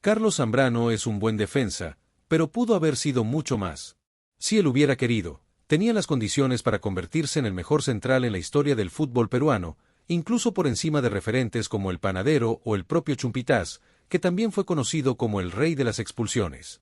Carlos Zambrano es un buen defensa, pero pudo haber sido mucho más. Si él hubiera querido, tenía las condiciones para convertirse en el mejor central en la historia del fútbol peruano, incluso por encima de referentes como el Panadero o el propio Chumpitaz, que también fue conocido como el rey de las expulsiones.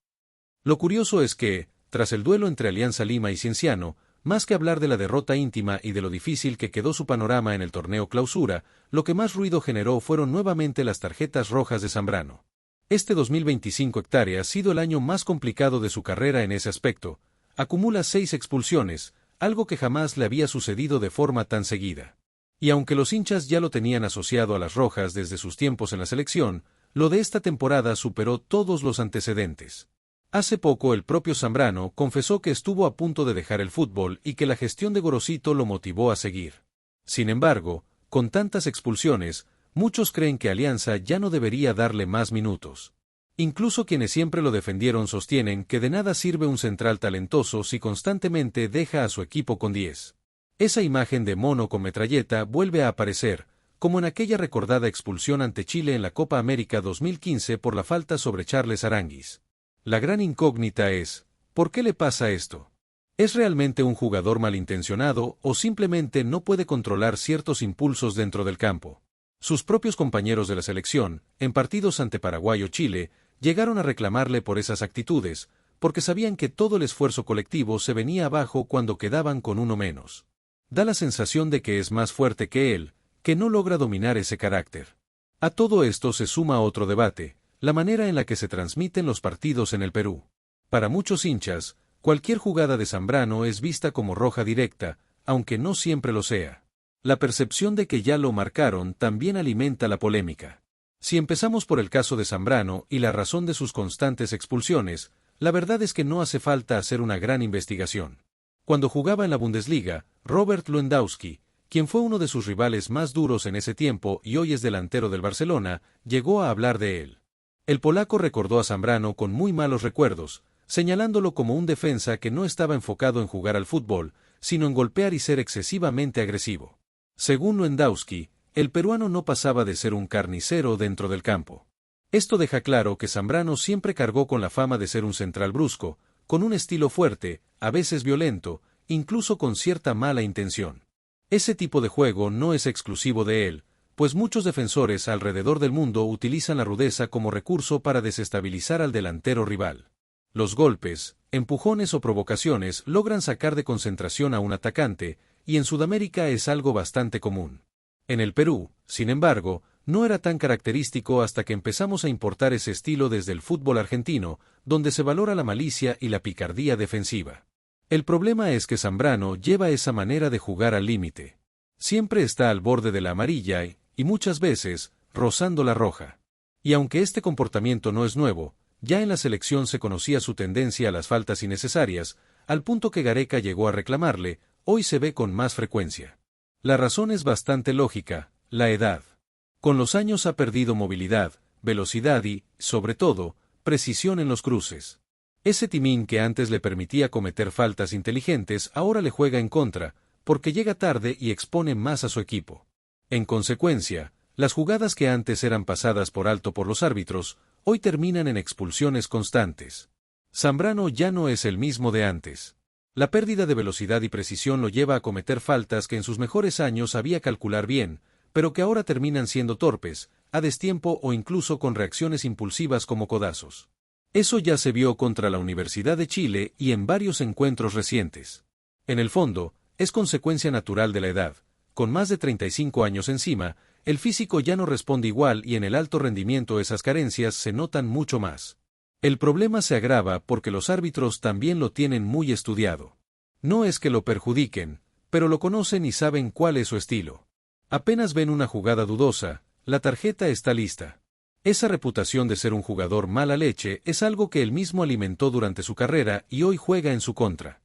Lo curioso es que, tras el duelo entre Alianza Lima y Cienciano, más que hablar de la derrota íntima y de lo difícil que quedó su panorama en el torneo Clausura, lo que más ruido generó fueron nuevamente las tarjetas rojas de Zambrano. Este 2025 ha sido el año más complicado de su carrera en ese aspecto. Acumula 6 expulsiones, algo que jamás le había sucedido de forma tan seguida. Y aunque los hinchas ya lo tenían asociado a las rojas desde sus tiempos en la selección, lo de esta temporada superó todos los antecedentes. Hace poco el propio Zambrano confesó que estuvo a punto de dejar el fútbol y que la gestión de Gorosito lo motivó a seguir. Sin embargo, con tantas expulsiones, muchos creen que Alianza ya no debería darle más minutos. Incluso quienes siempre lo defendieron sostienen que de nada sirve un central talentoso si constantemente deja a su equipo con 10. Esa imagen de mono con metralleta vuelve a aparecer, como en aquella recordada expulsión ante Chile en la Copa América 2015 por la falta sobre Charles Aranguis. La gran incógnita es, ¿por qué le pasa esto? ¿Es realmente un jugador malintencionado o simplemente no puede controlar ciertos impulsos dentro del campo? Sus propios compañeros de la selección, en partidos ante Paraguay o Chile, llegaron a reclamarle por esas actitudes, porque sabían que todo el esfuerzo colectivo se venía abajo cuando quedaban con uno menos. Da la sensación de que es más fuerte que él, que no logra dominar ese carácter. A todo esto se suma otro debate, la manera en la que se transmiten los partidos en el Perú. Para muchos hinchas, cualquier jugada de Zambrano es vista como roja directa, aunque no siempre lo sea. La percepción de que ya lo marcaron también alimenta la polémica. Si empezamos por el caso de Zambrano y la razón de sus constantes expulsiones, la verdad es que no hace falta hacer una gran investigación. Cuando jugaba en la Bundesliga, Robert Lewandowski, quien fue uno de sus rivales más duros en ese tiempo y hoy es delantero del Barcelona, llegó a hablar de él. El polaco recordó a Zambrano con muy malos recuerdos, señalándolo como un defensa que no estaba enfocado en jugar al fútbol, sino en golpear y ser excesivamente agresivo. Según Lewandowski, el peruano no pasaba de ser un carnicero dentro del campo. Esto deja claro que Zambrano siempre cargó con la fama de ser un central brusco, con un estilo fuerte, a veces violento, incluso con cierta mala intención. Ese tipo de juego no es exclusivo de él, pues muchos defensores alrededor del mundo utilizan la rudeza como recurso para desestabilizar al delantero rival. Los golpes, empujones o provocaciones logran sacar de concentración a un atacante, y en Sudamérica es algo bastante común. En el Perú, sin embargo, no era tan característico hasta que empezamos a importar ese estilo desde el fútbol argentino, donde se valora la malicia y la picardía defensiva. El problema es que Zambrano lleva esa manera de jugar al límite. Siempre está al borde de la amarilla y muchas veces, rozando la roja. Y aunque este comportamiento no es nuevo, ya en la selección se conocía su tendencia a las faltas innecesarias, al punto que Gareca llegó a reclamarle, hoy se ve con más frecuencia. La razón es bastante lógica, la edad. Con los años ha perdido movilidad, velocidad y, sobre todo, precisión en los cruces. Ese timín que antes le permitía cometer faltas inteligentes ahora le juega en contra, porque llega tarde y expone más a su equipo. En consecuencia, las jugadas que antes eran pasadas por alto por los árbitros, hoy terminan en expulsiones constantes. Zambrano ya no es el mismo de antes. La pérdida de velocidad y precisión lo lleva a cometer faltas que en sus mejores años sabía calcular bien, pero que ahora terminan siendo torpes, a destiempo o incluso con reacciones impulsivas como codazos. Eso ya se vio contra la Universidad de Chile y en varios encuentros recientes. En el fondo, es consecuencia natural de la edad. Con más de 35 años encima, el físico ya no responde igual y en el alto rendimiento esas carencias se notan mucho más. El problema se agrava porque los árbitros también lo tienen muy estudiado. No es que lo perjudiquen, pero lo conocen y saben cuál es su estilo. Apenas ven una jugada dudosa, la tarjeta está lista. Esa reputación de ser un jugador mala leche es algo que él mismo alimentó durante su carrera y hoy juega en su contra.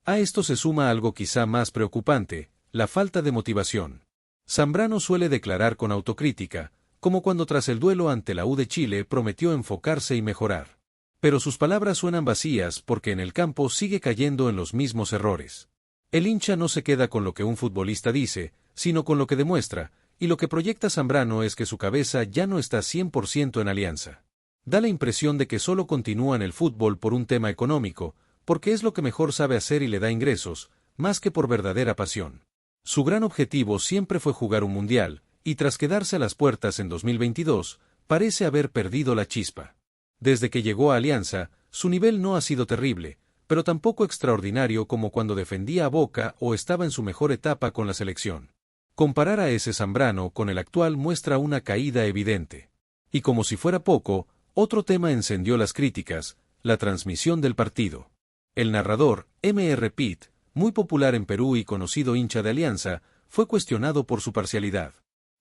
A esto se suma algo quizá más preocupante, la falta de motivación. Zambrano suele declarar con autocrítica, como cuando tras el duelo ante la U de Chile prometió enfocarse y mejorar. Pero sus palabras suenan vacías porque en el campo sigue cayendo en los mismos errores. El hincha no se queda con lo que un futbolista dice, sino con lo que demuestra, y lo que proyecta Zambrano es que su cabeza ya no está 100% en Alianza. Da la impresión de que solo continúa en el fútbol por un tema económico, porque es lo que mejor sabe hacer y le da ingresos, más que por verdadera pasión. Su gran objetivo siempre fue jugar un mundial, y tras quedarse a las puertas en 2022, parece haber perdido la chispa. Desde que llegó a Alianza, su nivel no ha sido terrible, pero tampoco extraordinario como cuando defendía a Boca o estaba en su mejor etapa con la selección. Comparar a ese Zambrano con el actual muestra una caída evidente. Y como si fuera poco, otro tema encendió las críticas: la transmisión del partido. El narrador, M.R. Pitt, muy popular en Perú y conocido hincha de Alianza, fue cuestionado por su parcialidad.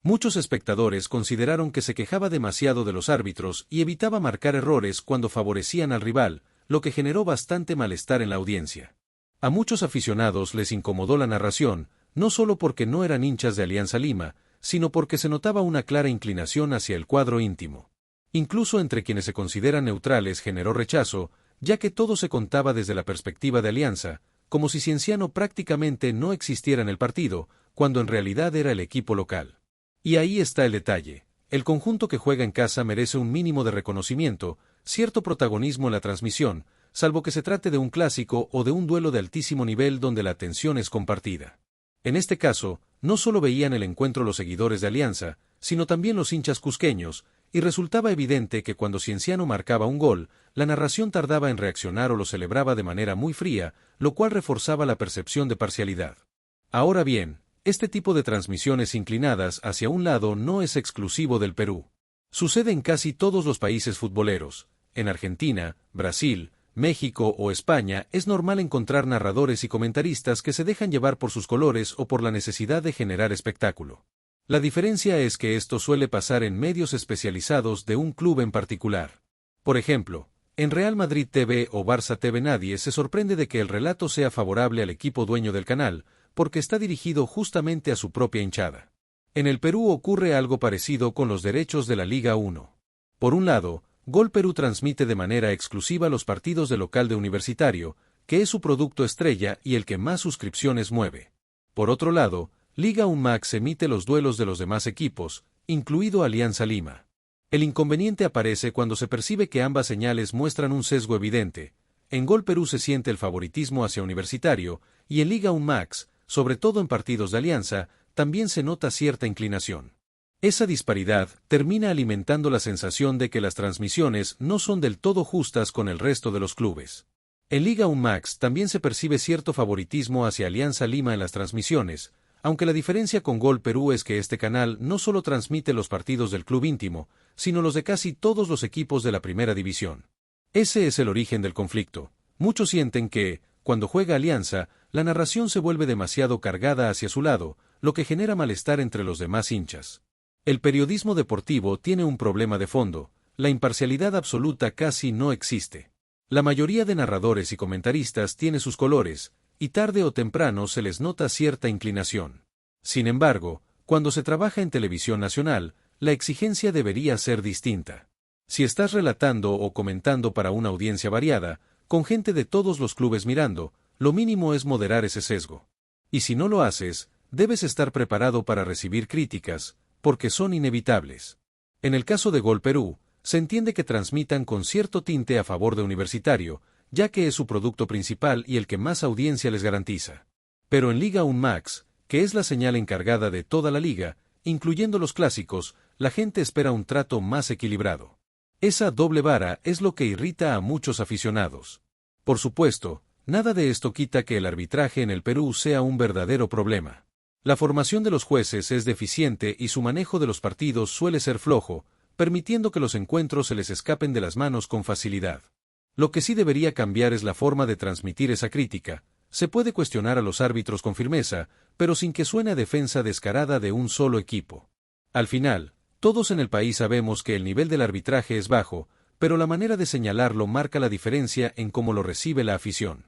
Muchos espectadores consideraron que se quejaba demasiado de los árbitros y evitaba marcar errores cuando favorecían al rival, lo que generó bastante malestar en la audiencia. A muchos aficionados les incomodó la narración, no solo porque no eran hinchas de Alianza Lima, sino porque se notaba una clara inclinación hacia el cuadro íntimo. Incluso entre quienes se consideran neutrales generó rechazo, ya que todo se contaba desde la perspectiva de Alianza, como si Cienciano prácticamente no existiera en el partido, cuando en realidad era el equipo local. Y ahí está el detalle: el conjunto que juega en casa merece un mínimo de reconocimiento, cierto protagonismo en la transmisión, salvo que se trate de un clásico o de un duelo de altísimo nivel donde la atención es compartida. En este caso, no solo veían el encuentro los seguidores de Alianza, sino también los hinchas cusqueños, y resultaba evidente que cuando Cienciano marcaba un gol, la narración tardaba en reaccionar o lo celebraba de manera muy fría, lo cual reforzaba la percepción de parcialidad. Ahora bien, este tipo de transmisiones inclinadas hacia un lado no es exclusivo del Perú. Sucede en casi todos los países futboleros. En Argentina, Brasil, México o España es normal encontrar narradores y comentaristas que se dejan llevar por sus colores o por la necesidad de generar espectáculo. La diferencia es que esto suele pasar en medios especializados de un club en particular. Por ejemplo, en Real Madrid TV o Barça TV nadie se sorprende de que el relato sea favorable al equipo dueño del canal, porque está dirigido justamente a su propia hinchada. En el Perú ocurre algo parecido con los derechos de la Liga 1. Por un lado, Gol Perú transmite de manera exclusiva los partidos de local de Universitario, que es su producto estrella y el que más suscripciones mueve. Por otro lado, Liga 1 Max emite los duelos de los demás equipos, incluido Alianza Lima. El inconveniente aparece cuando se percibe que ambas señales muestran un sesgo evidente. En Gol Perú se siente el favoritismo hacia Universitario, y en Liga 1 Max, sobre todo en partidos de Alianza, también se nota cierta inclinación. Esa disparidad termina alimentando la sensación de que las transmisiones no son del todo justas con el resto de los clubes. En Liga 1 Max también se percibe cierto favoritismo hacia Alianza Lima en las transmisiones, aunque la diferencia con Gol Perú es que este canal no solo transmite los partidos del club íntimo, sino los de casi todos los equipos de la primera división. Ese es el origen del conflicto. Muchos sienten que, cuando juega Alianza, la narración se vuelve demasiado cargada hacia su lado, lo que genera malestar entre los demás hinchas. El periodismo deportivo tiene un problema de fondo: la imparcialidad absoluta casi no existe. La mayoría de narradores y comentaristas tiene sus colores, y tarde o temprano se les nota cierta inclinación. Sin embargo, cuando se trabaja en televisión nacional, la exigencia debería ser distinta. Si estás relatando o comentando para una audiencia variada, con gente de todos los clubes mirando, lo mínimo es moderar ese sesgo. Y si no lo haces, debes estar preparado para recibir críticas, porque son inevitables. En el caso de Gol Perú, se entiende que transmitan con cierto tinte a favor de Universitario, ya que es su producto principal y el que más audiencia les garantiza. Pero en Liga 1 Max, que es la señal encargada de toda la liga, incluyendo los clásicos, la gente espera un trato más equilibrado. Esa doble vara es lo que irrita a muchos aficionados. Por supuesto, nada de esto quita que el arbitraje en el Perú sea un verdadero problema. La formación de los jueces es deficiente y su manejo de los partidos suele ser flojo, permitiendo que los encuentros se les escapen de las manos con facilidad. Lo que sí debería cambiar es la forma de transmitir esa crítica. Se puede cuestionar a los árbitros con firmeza, pero sin que suene a defensa descarada de un solo equipo. Al final, todos en el país sabemos que el nivel del arbitraje es bajo, pero la manera de señalarlo marca la diferencia en cómo lo recibe la afición.